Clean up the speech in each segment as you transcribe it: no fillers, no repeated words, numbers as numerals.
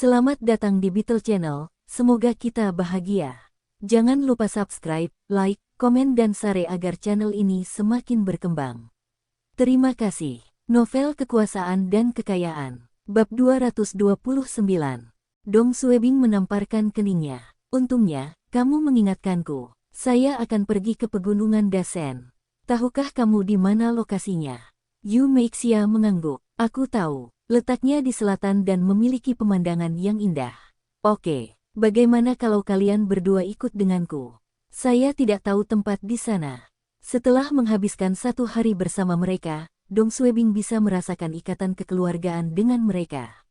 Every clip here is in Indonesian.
Selamat datang di Beetle Channel, semoga kita bahagia. Jangan lupa subscribe, like, komen dan share agar channel ini semakin berkembang. Terima kasih. Novel Kekuasaan dan Kekayaan, Bab 229. Dong Suebing menamparkan keningnya. Untungnya, kamu mengingatkanku. Saya akan pergi ke pegunungan Dasen. Tahukah kamu di mana lokasinya? Yu Meixia mengangguk. Aku tahu. Letaknya di selatan dan memiliki pemandangan yang indah. Oke, bagaimana kalau kalian berdua ikut denganku? Saya tidak tahu tempat di sana. Setelah menghabiskan 1 hari bersama mereka, Dong Suebing bisa merasakan ikatan kekeluargaan dengan mereka.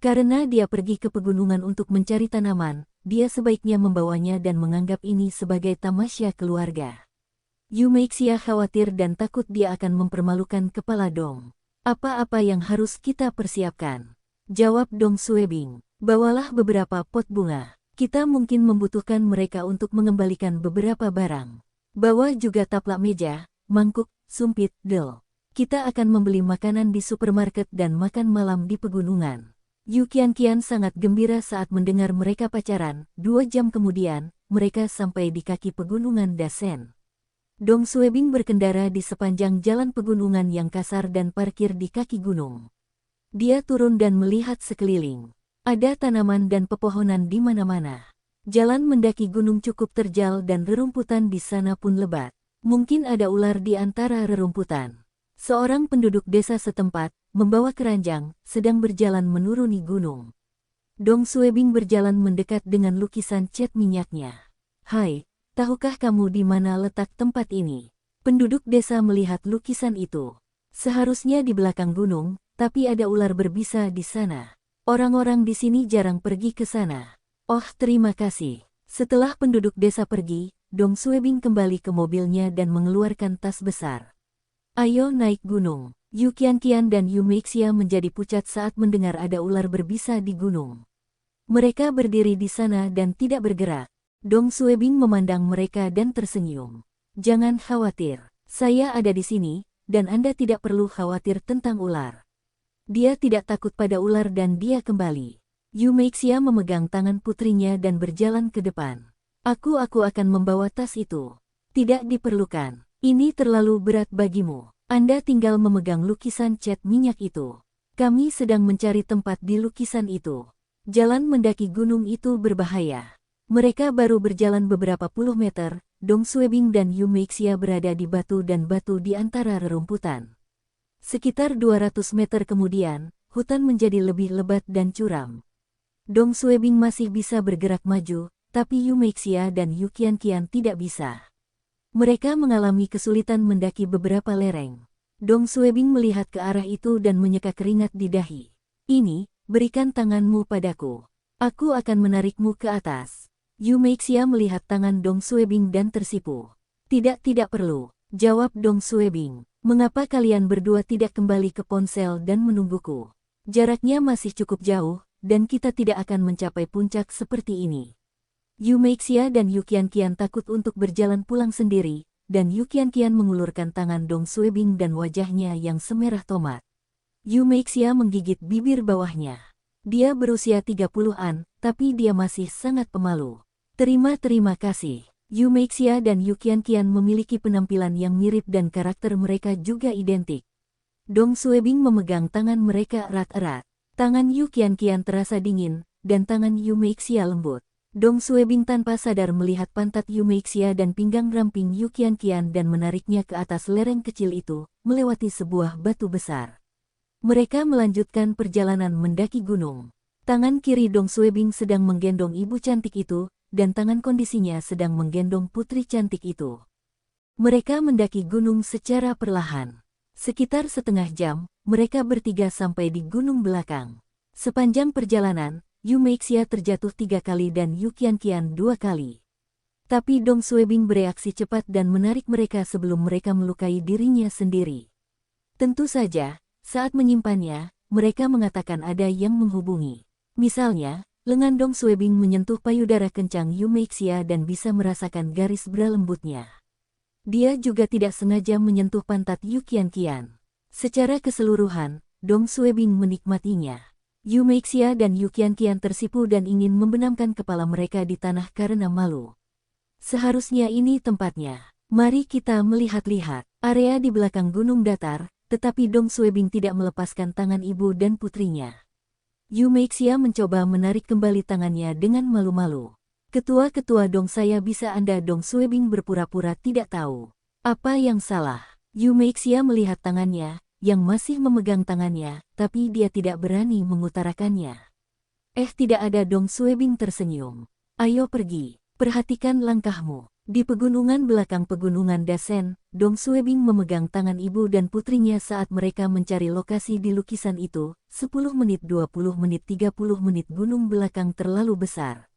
Karena dia pergi ke pegunungan untuk mencari tanaman, dia sebaiknya membawanya dan menganggap ini sebagai tamasya keluarga. Yu Meixia khawatir dan takut dia akan mempermalukan kepala Dong. Apa-apa yang harus kita persiapkan? Jawab Dong Suebing. Bawalah beberapa pot bunga. Kita mungkin membutuhkan mereka untuk mengembalikan beberapa barang. Bawa juga taplak meja, mangkuk, sumpit, del. Kita akan membeli makanan di supermarket dan makan malam di pegunungan. Yu Qianqian sangat gembira saat mendengar mereka pacaran. 2 jam kemudian, mereka sampai di kaki pegunungan Dasen. Dong Suebing berkendara di sepanjang jalan pegunungan yang kasar dan parkir di kaki gunung. Dia turun dan melihat sekeliling. Ada tanaman dan pepohonan di mana-mana. Jalan mendaki gunung cukup terjal dan rerumputan di sana pun lebat. Mungkin ada ular di antara rerumputan. Seorang penduduk desa setempat, membawa keranjang, sedang berjalan menuruni gunung. Dong Suebing berjalan mendekat dengan lukisan cat minyaknya. Hai. Tahukah kamu di mana letak tempat ini? Penduduk desa melihat lukisan itu. Seharusnya di belakang gunung, tapi ada ular berbisa di sana. Orang-orang di sini jarang pergi ke sana. Oh, terima kasih. Setelah penduduk desa pergi, Dong Suebing kembali ke mobilnya dan mengeluarkan tas besar. Ayo naik gunung. Yu Qianqian dan Yu Meixia menjadi pucat saat mendengar ada ular berbisa di gunung. Mereka berdiri di sana dan tidak bergerak. Dong Suebing memandang mereka dan tersenyum. Jangan khawatir, saya ada di sini, dan Anda tidak perlu khawatir tentang ular. Dia tidak takut pada ular dan dia kembali. Yu Meixia memegang tangan putrinya dan berjalan ke depan. Aku akan membawa tas itu. Tidak diperlukan, ini terlalu berat bagimu. Anda tinggal memegang lukisan cat minyak itu. Kami sedang mencari tempat di lukisan itu. Jalan mendaki gunung itu berbahaya. Mereka baru berjalan beberapa puluh meter, Dong Suebing dan Yu Meixia berada di batu dan batu di antara rerumputan. Sekitar 200 meter kemudian, hutan menjadi lebih lebat dan curam. Dong Suebing masih bisa bergerak maju, tapi Yu Meixia dan Yu Qianqian tidak bisa. Mereka mengalami kesulitan mendaki beberapa lereng. Dong Suebing melihat ke arah itu dan menyeka keringat di dahi. Ini, berikan tanganmu padaku. Aku akan menarikmu ke atas. Yu Meixia melihat tangan Dong Suebing dan tersipu. Tidak perlu, jawab Dong Suebing. Mengapa kalian berdua tidak kembali ke ponsel dan menungguku? Jaraknya masih cukup jauh, dan kita tidak akan mencapai puncak seperti ini. Yu Meixia dan Yu Qianqian takut untuk berjalan pulang sendiri, dan Yu Qianqian mengulurkan tangan Dong Suebing dan wajahnya yang semerah tomat. Yu Meixia menggigit bibir bawahnya. Dia berusia 30-an, tapi dia masih sangat pemalu. Terima kasih. Yu Meixia dan Yu Qianqian memiliki penampilan yang mirip dan karakter mereka juga identik. Dong Suebing memegang tangan mereka erat-erat. Tangan Yu Qianqian terasa dingin, dan tangan Yu Meixia lembut. Dong Suebing tanpa sadar melihat pantat Yu Meixia dan pinggang ramping Yu Qianqian dan menariknya ke atas lereng kecil itu, melewati sebuah batu besar. Mereka melanjutkan perjalanan mendaki gunung. Tangan kiri Dong Suebing sedang menggendong ibu cantik itu, dan tangan kondisinya sedang menggendong putri cantik itu. Mereka mendaki gunung secara perlahan. Sekitar setengah jam, mereka bertiga sampai di gunung belakang. Sepanjang perjalanan, Yu Meixia terjatuh 3 kali dan Yu Qianqian 2 kali. Tapi Dong Suebing bereaksi cepat dan menarik mereka sebelum mereka melukai dirinya sendiri. Tentu saja, saat menyimpannya, mereka mengatakan ada yang menghubungi. Misalnya, lengan Dong Suebing menyentuh payudara kencang Yu Meixia dan bisa merasakan garis bra lembutnya. Dia juga tidak sengaja menyentuh pantat Yu Qianqian. Secara keseluruhan, Dong Suebing menikmatinya. Yu Meixia dan Yu Qianqian tersipu dan ingin membenamkan kepala mereka di tanah karena malu. Seharusnya ini tempatnya. Mari kita melihat-lihat. Area di belakang gunung datar, tetapi Dong Suebing tidak melepaskan tangan ibu dan putrinya. Yu Meixia mencoba menarik kembali tangannya dengan malu-malu. Ketua-ketua Dong, saya bisa Anda. Dong Suebing berpura-pura tidak tahu. Apa yang salah? Yu Meixia melihat tangannya, yang masih memegang tangannya, tapi dia tidak berani mengutarakannya. Tidak ada. Dong Suebing tersenyum. Ayo pergi, perhatikan langkahmu. Di pegunungan belakang pegunungan Dasen, Dong Suebing memegang tangan ibu dan putrinya saat mereka mencari lokasi di lukisan itu. 10 menit, 20 menit, 30 menit. Gunung belakang terlalu besar.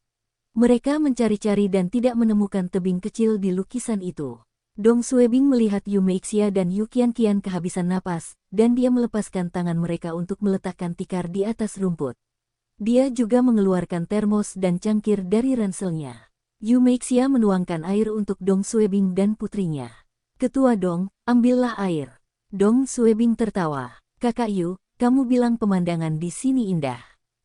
Mereka mencari-cari dan tidak menemukan tebing kecil di lukisan itu. Dong Suebing melihat Yu Meixia dan Yu Qianqian kehabisan napas, dan dia melepaskan tangan mereka untuk meletakkan tikar di atas rumput. Dia juga mengeluarkan termos dan cangkir dari ranselnya. Yu Meixia menuangkan air untuk Dong Suebing dan putrinya. Ketua Dong, ambillah air. Dong Suebing tertawa. Kakak Yu, kamu bilang pemandangan di sini indah.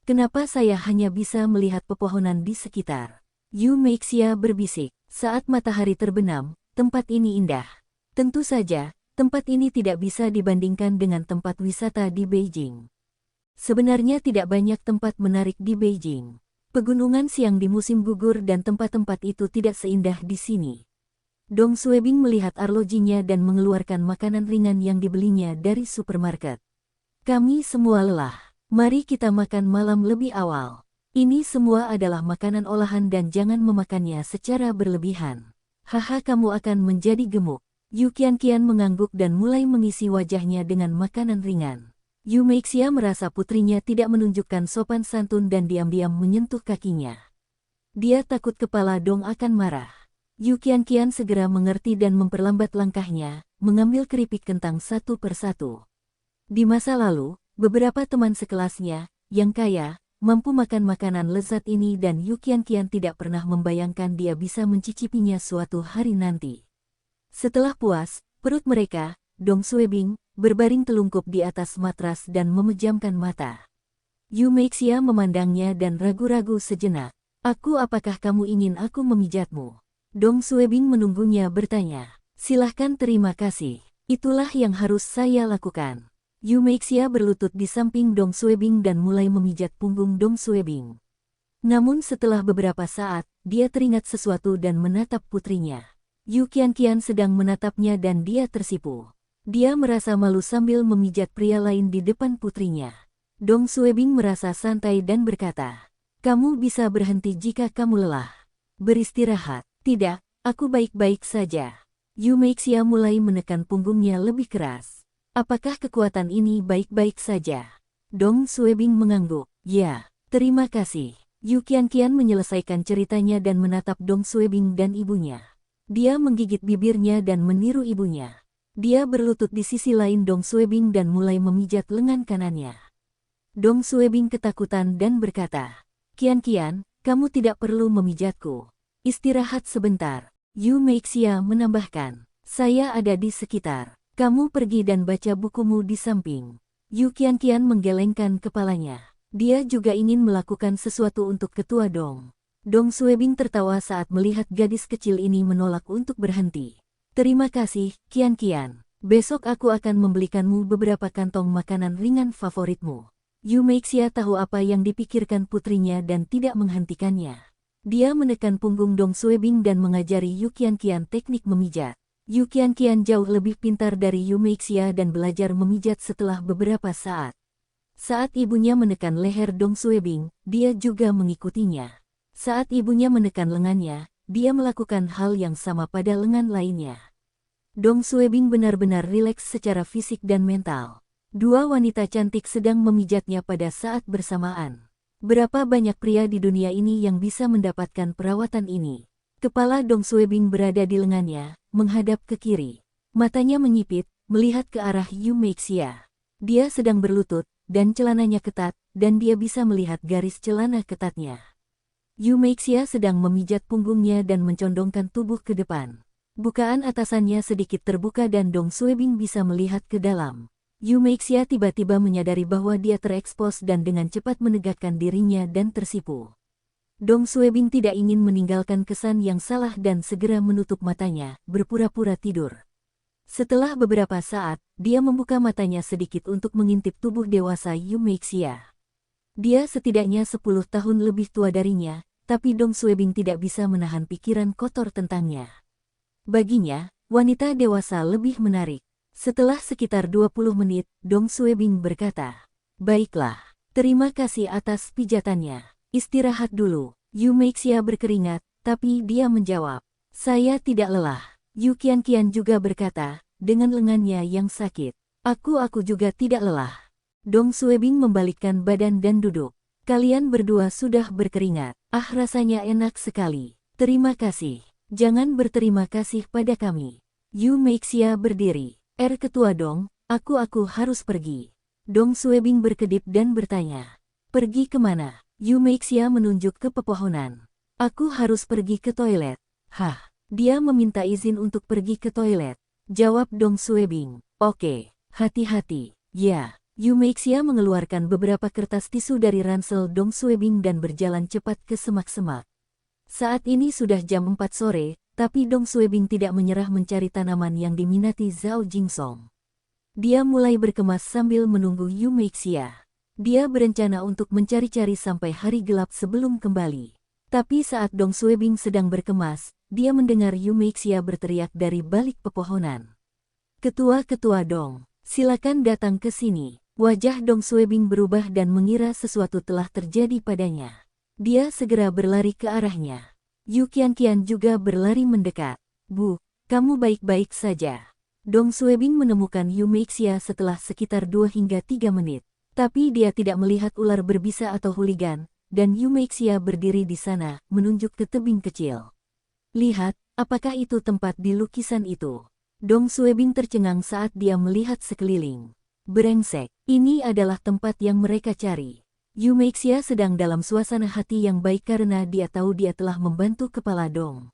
Kenapa saya hanya bisa melihat pepohonan di sekitar? Yu Meixia berbisik. Saat matahari terbenam, tempat ini indah. Tentu saja, tempat ini tidak bisa dibandingkan dengan tempat wisata di Beijing. Sebenarnya tidak banyak tempat menarik di Beijing. Pegunungan siang di musim gugur dan tempat-tempat itu tidak seindah di sini. Dong Suebing melihat arlojinya dan mengeluarkan makanan ringan yang dibelinya dari supermarket. Kami semua lelah. Mari kita makan malam lebih awal. Ini semua adalah makanan olahan dan jangan memakannya secara berlebihan. Haha, kamu akan menjadi gemuk. Yu Qianqian mengangguk dan mulai mengisi wajahnya dengan makanan ringan. Yu Meixia merasa putrinya tidak menunjukkan sopan santun dan diam-diam menyentuh kakinya. Dia takut kepala Dong akan marah. Yu Qianqian segera mengerti dan memperlambat langkahnya, mengambil keripik kentang satu persatu. Di masa lalu, beberapa teman sekelasnya, yang kaya, mampu makan makanan lezat ini dan Yu Qianqian tidak pernah membayangkan dia bisa mencicipinya suatu hari nanti. Setelah puas, perut mereka, Dong Suebing, berbaring telungkup di atas matras dan memejamkan mata. Yu Meixia memandangnya dan ragu-ragu sejenak. Apakah kamu ingin aku memijatmu? Dong Suebing menunggunya bertanya. Silahkan, terima kasih. Itulah yang harus saya lakukan. Yu Meixia berlutut di samping Dong Suebing dan mulai memijat punggung Dong Suebing. Namun setelah beberapa saat, dia teringat sesuatu dan menatap putrinya. Yu Qianqian sedang menatapnya dan dia tersipu. Dia merasa malu sambil memijat pria lain di depan putrinya. Dong Suebing merasa santai dan berkata, kamu bisa berhenti jika kamu lelah. Beristirahat. Tidak, aku baik-baik saja. Yu Meixia mulai menekan punggungnya lebih keras. Apakah kekuatan ini baik-baik saja? Dong Suebing mengangguk. Ya, terima kasih. Yu Qianqian menyelesaikan ceritanya dan menatap Dong Suebing dan ibunya. Dia menggigit bibirnya dan meniru ibunya. Dia berlutut di sisi lain Dong Suebing dan mulai memijat lengan kanannya. Dong Suebing ketakutan dan berkata, Qianqian, kamu tidak perlu memijatku. Istirahat sebentar. Yu Meixia menambahkan, saya ada di sekitar. Kamu pergi dan baca bukumu di samping. Yu Qianqian menggelengkan kepalanya. Dia juga ingin melakukan sesuatu untuk ketua Dong. Dong Suebing tertawa saat melihat gadis kecil ini menolak untuk berhenti. Terima kasih, Qianqian. Besok aku akan membelikanmu beberapa kantong makanan ringan favoritmu. Yu Meixia tahu apa yang dipikirkan putrinya dan tidak menghentikannya. Dia menekan punggung Dong Suebing dan mengajari Yu Qianqian teknik memijat. Yu Qianqian jauh lebih pintar dari Yu Meixia dan belajar memijat setelah beberapa saat. Saat ibunya menekan leher Dong Suebing, dia juga mengikutinya. Saat ibunya menekan lengannya, dia melakukan hal yang sama pada lengan lainnya. Dong Suebing benar-benar rileks secara fisik dan mental. Dua wanita cantik sedang memijatnya pada saat bersamaan. Berapa banyak pria di dunia ini yang bisa mendapatkan perawatan ini? Kepala Dong Suebing berada di lengannya, menghadap ke kiri. Matanya menyipit, melihat ke arah Yu Meixia. Dia sedang berlutut, dan celananya ketat, dan dia bisa melihat garis celana ketatnya. Yu Meixia sedang memijat punggungnya dan mencondongkan tubuh ke depan. Bukaan atasannya sedikit terbuka dan Dong Suebing bisa melihat ke dalam. Yu Meixia tiba-tiba menyadari bahwa dia terekspos dan dengan cepat menegakkan dirinya dan tersipu. Dong Suebing tidak ingin meninggalkan kesan yang salah dan segera menutup matanya, berpura-pura tidur. Setelah beberapa saat, dia membuka matanya sedikit untuk mengintip tubuh dewasa Yu Meixia. Dia setidaknya 10 tahun lebih tua darinya, tapi Dong Suebing tidak bisa menahan pikiran kotor tentangnya. Baginya, wanita dewasa lebih menarik. Setelah sekitar 20 menit, Dong Suebing berkata, "Baiklah, terima kasih atas pijatannya. Istirahat dulu." Yu Meixia berkeringat, tapi dia menjawab, "Saya tidak lelah." Yu Qianqian juga berkata, dengan lengannya yang sakit, Aku juga tidak lelah." Dong Suebing membalikkan badan dan duduk. "Kalian berdua sudah berkeringat. Ah, rasanya enak sekali. Terima kasih. Jangan berterima kasih pada kami." Yu Meixia berdiri. Ketua Dong, aku harus pergi." Dong Suebing berkedip dan bertanya, "Pergi kemana?" Yu Meixia menunjuk ke pepohonan. "Aku harus pergi ke toilet." "Hah?" "Dia meminta izin untuk pergi ke toilet," jawab Dong Suebing. "Oke, hati-hati." "Ya." Yu Meixia mengeluarkan beberapa kertas tisu dari ransel Dong Suebing dan berjalan cepat ke semak-semak. Saat ini sudah jam 4 sore, tapi Dong Suebing tidak menyerah mencari tanaman yang diminati Zhao Jingsong. Dia mulai berkemas sambil menunggu Yu Meixia. Dia berencana untuk mencari-cari sampai hari gelap sebelum kembali. Tapi saat Dong Suebing sedang berkemas, dia mendengar Yu Meixia berteriak dari balik pepohonan. "Ketua Dong, silakan datang ke sini." Wajah Dong Suebing berubah dan mengira sesuatu telah terjadi padanya. Dia segera berlari ke arahnya. Yu Qianqian juga berlari mendekat. "Bu, kamu baik-baik saja?" Dong Suebing menemukan Yu Meixia setelah sekitar 2 hingga 3 menit. Tapi dia tidak melihat ular berbisa atau huligan, dan Yu Meixia berdiri di sana, menunjuk ke tebing kecil. "Lihat, apakah itu tempat di lukisan itu?" Dong Suebing tercengang saat dia melihat sekeliling. "Brengsek, ini adalah tempat yang mereka cari." Yu Meixia sedang dalam suasana hati yang baik karena dia tahu dia telah membantu kepala Dong.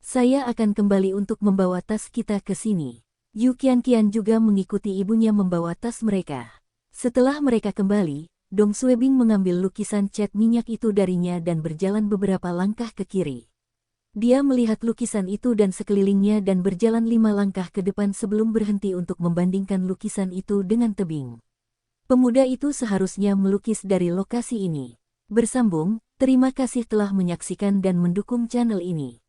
"Saya akan kembali untuk membawa tas kita ke sini." Yu Qianqian juga mengikuti ibunya membawa tas mereka. Setelah mereka kembali, Dong Suebing mengambil lukisan cat minyak itu darinya dan berjalan beberapa langkah ke kiri. Dia melihat lukisan itu dan sekelilingnya dan berjalan 5 langkah ke depan sebelum berhenti untuk membandingkan lukisan itu dengan tebing. Pemuda itu seharusnya melukis dari lokasi ini. Bersambung, terima kasih telah menyaksikan dan mendukung channel ini.